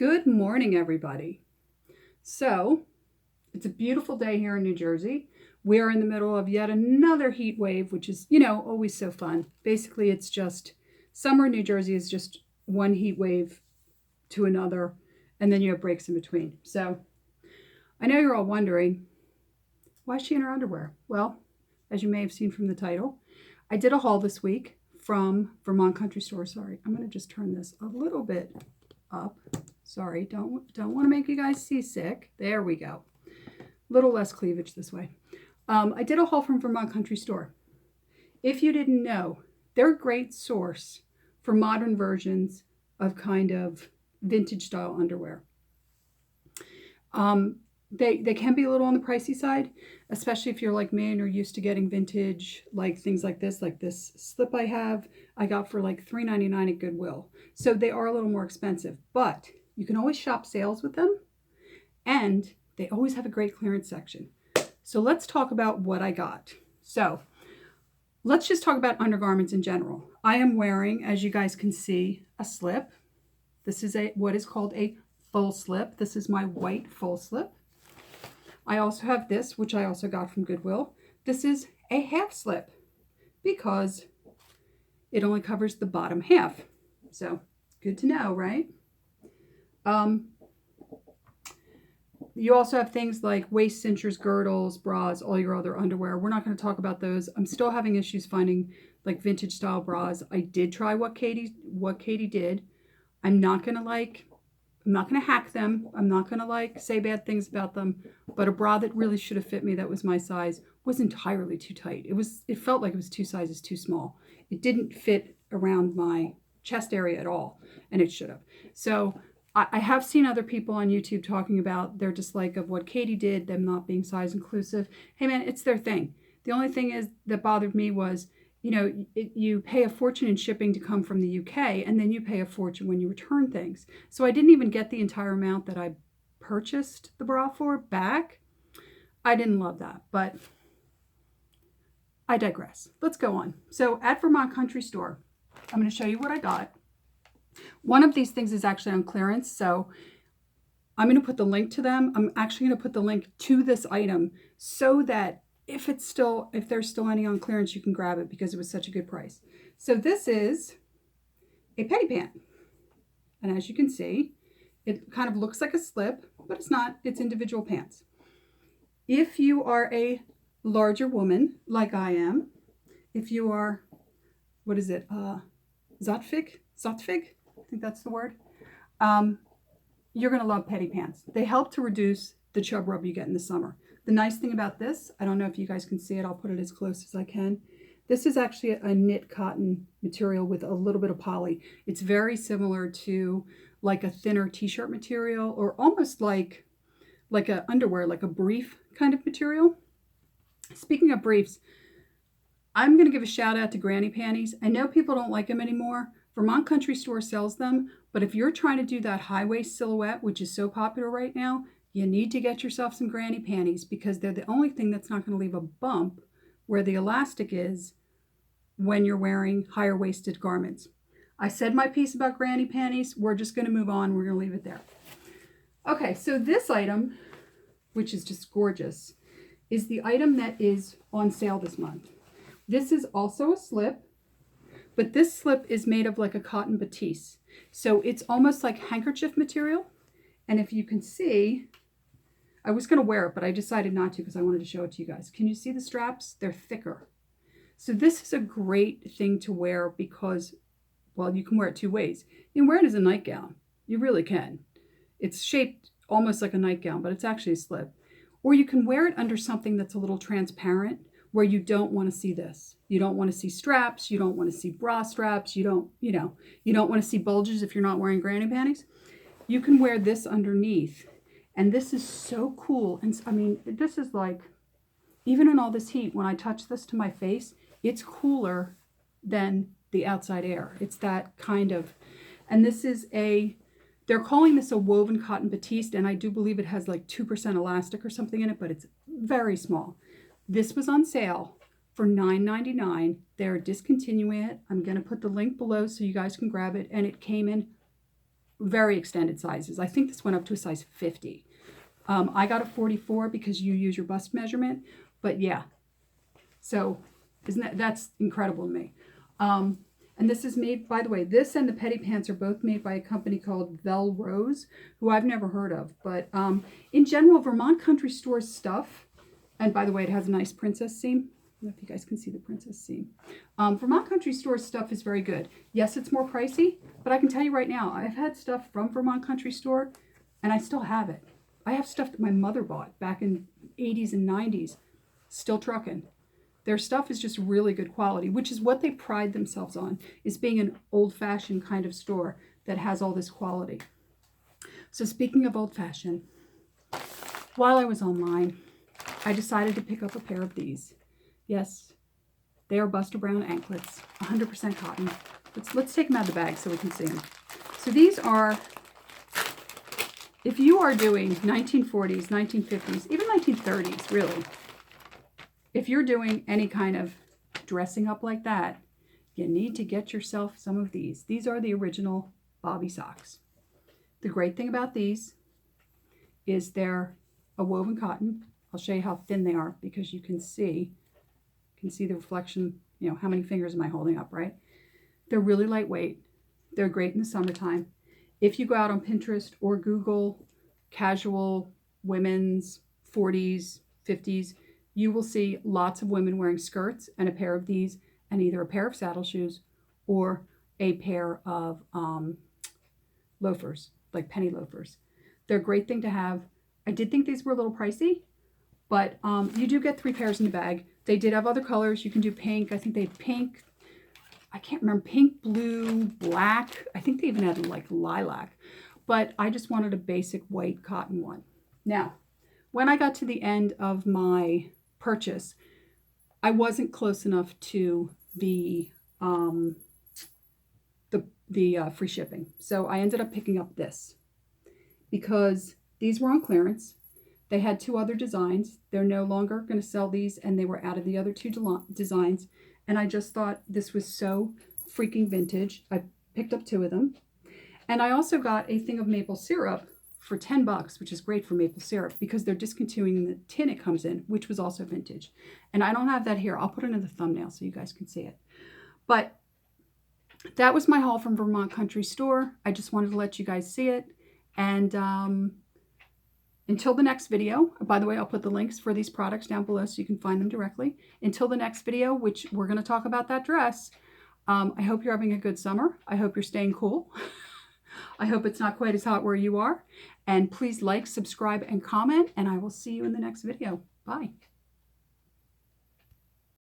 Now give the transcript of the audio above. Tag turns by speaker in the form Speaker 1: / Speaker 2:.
Speaker 1: Good morning, everybody. So, it's a beautiful day here in New Jersey. We are in the middle of yet another heat wave, which is, always so fun. Basically, it's just summer in New Jersey is just one heat wave to another, and then you have breaks in between. So, I know you're all wondering, why is she in her underwear? Well, as you may have seen from the title, I did a haul this week from Vermont Country Store. Sorry, I'm going to just turn this a little bit up. Sorry, don't want to make you guys seasick. There we go. Little less cleavage this way. I did a haul from Vermont Country Store. If you didn't know, they're a great source for modern versions of kind of vintage style underwear. They can be a little on the pricey side, especially if you're like me and you're used to getting vintage, like things like this slip I got for like $3.99 at Goodwill. So they are a little more expensive, but you can always shop sales with them, and they always have a great clearance section. So let's talk about what I got. So let's just talk about undergarments in general. I am wearing, as you guys can see, a slip. This is what is called a full slip. This is my white full slip. I also have this, which I also got from Goodwill. This is a half slip because it only covers the bottom half. So good to know, right? You also have things like waist cinchers, girdles, bras, all your other underwear. We're not going to talk about those. I'm still having issues finding like vintage style bras. I did try what Katie did. I'm not going to hack them. I'm not going to say bad things about them. But a bra that really should have fit me, that was my size, was entirely too tight. It felt like it was 2 sizes too small. It didn't fit around my chest area at all, and it should have. So I have seen other people on YouTube talking about their dislike of what Katie did, them not being size inclusive. Hey man, it's their thing. The only thing that bothered me was, you pay a fortune in shipping to come from the UK, and then you pay a fortune when you return things. So I didn't even get the entire amount that I purchased the bra for back. I didn't love that, but I digress. Let's go on. So at Vermont Country Store, I'm going to show you what I got. One of these things is actually on clearance, so I'm going to put the link to them. I'm actually going to put the link to this item so that if there's still any on clearance, you can grab it because it was such a good price. So this is a petty pant. And as you can see, it kind of looks like a slip, but it's not. It's individual pants. If you are a larger woman like I am, if you are, what is it? Zotfig? I think that's the word. You're going to love petty pants. They help to reduce the chub rub you get in the summer. The nice thing about this, I don't know if you guys can see it. I'll put it as close as I can. This is actually a knit cotton material with a little bit of poly. It's very similar to like a thinner t-shirt material, or almost like a underwear, like a brief kind of material. Speaking of briefs, I'm going to give a shout out to granny panties. I know people don't like them anymore. Vermont Country Store sells them, but if you're trying to do that high waist silhouette, which is so popular right now, you need to get yourself some granny panties because they're the only thing that's not going to leave a bump where the elastic is when you're wearing higher waisted garments. I said my piece about granny panties. We're just going to move on. We're going to leave it there. Okay, so this item, which is just gorgeous, is the item that is on sale this month. This is also a slip, but this slip is made of like a cotton batiste. So it's almost like handkerchief material. And if you can see, I was going to wear it, but I decided not to because I wanted to show it to you guys. Can you see the straps? They're thicker. So this is a great thing to wear because, well, you can wear it 2 ways. You can wear it as a nightgown. You really can. It's shaped almost like a nightgown, but it's actually a slip. Or you can wear it under something that's a little transparent where you don't want to see this. You don't want to see straps. You don't want to see bra straps. You don't want to see bulges if you're not wearing granny panties. You can wear this underneath. And this is so cool. And I mean, this is like, even in all this heat, when I touch this to my face, it's cooler than the outside air. It's that kind of, and this is they're calling this a woven cotton batiste, and I do believe it has like 2% elastic or something in it, but it's very small. This was on sale for $9.99. They're discontinuing it. I'm going to put the link below so you guys can grab it, and it came in very extended sizes. I think this went up to a size 50. I got a 44 because you use your bust measurement, but yeah. So that's incredible to me. And this is made, by the way, this and the petty pants are both made by a company called Vel Rose, who I've never heard of. But in general, Vermont Country Store stuff, and by the way, it has a nice princess seam. I don't know if you guys can see the princess seam. Vermont Country Store stuff is very good. Yes, it's more pricey, but I can tell you right now, I've had stuff from Vermont Country Store, and I still have it. I have stuff that my mother bought back in 80s and 90s, still trucking. Their stuff is just really good quality, which is what they pride themselves on, is being an old-fashioned kind of store that has all this quality. So speaking of old-fashioned, while I was online, I decided to pick up a pair of these. Yes, they are Buster Brown anklets, 100% cotton. Let's take them out of the bag so we can see them. So these are, if you are doing 1940s, 1950s, even 1930s, really, if you're doing any kind of dressing up like that, you need to get yourself some of these. These are the original Bobby socks. The great thing about these is they're a woven cotton. I'll show you how thin they are because you can see the reflection, you know, how many fingers am I holding up, right? They're really lightweight. They're great in the summertime. If you go out on Pinterest or Google casual women's 40s, 50s, you will see lots of women wearing skirts and a pair of these and either a pair of saddle shoes or a pair of loafers, like penny loafers. They're a great thing to have. I did think these were a little pricey, but you do get 3 pairs in the bag. They did have other colors. You can do pink. I think they had pink. I can't remember. Pink, blue, black. I think they even had like lilac. But I just wanted a basic white cotton one. Now, when I got to the end of my purchase, I wasn't close enough to the free shipping. So I ended up picking up this because these were on clearance. They had 2 other designs. They're no longer going to sell these, and they were out of the other 2 designs. And I just thought this was so freaking vintage. I picked up 2 of them. And I also got a thing of maple syrup for $10, which is great for maple syrup because they're discontinuing the tin it comes in, which was also vintage. And I don't have that here. I'll put it in the thumbnail so you guys can see it. But that was my haul from Vermont Country Store. I just wanted to let you guys see it. And until the next video, by the way, I'll put the links for these products down below so you can find them directly. Until the next video, which we're going to talk about that dress, I hope you're having a good summer. I hope you're staying cool. I hope it's not quite as hot where you are. And please like, subscribe, and comment, and I will see you in the next video. Bye.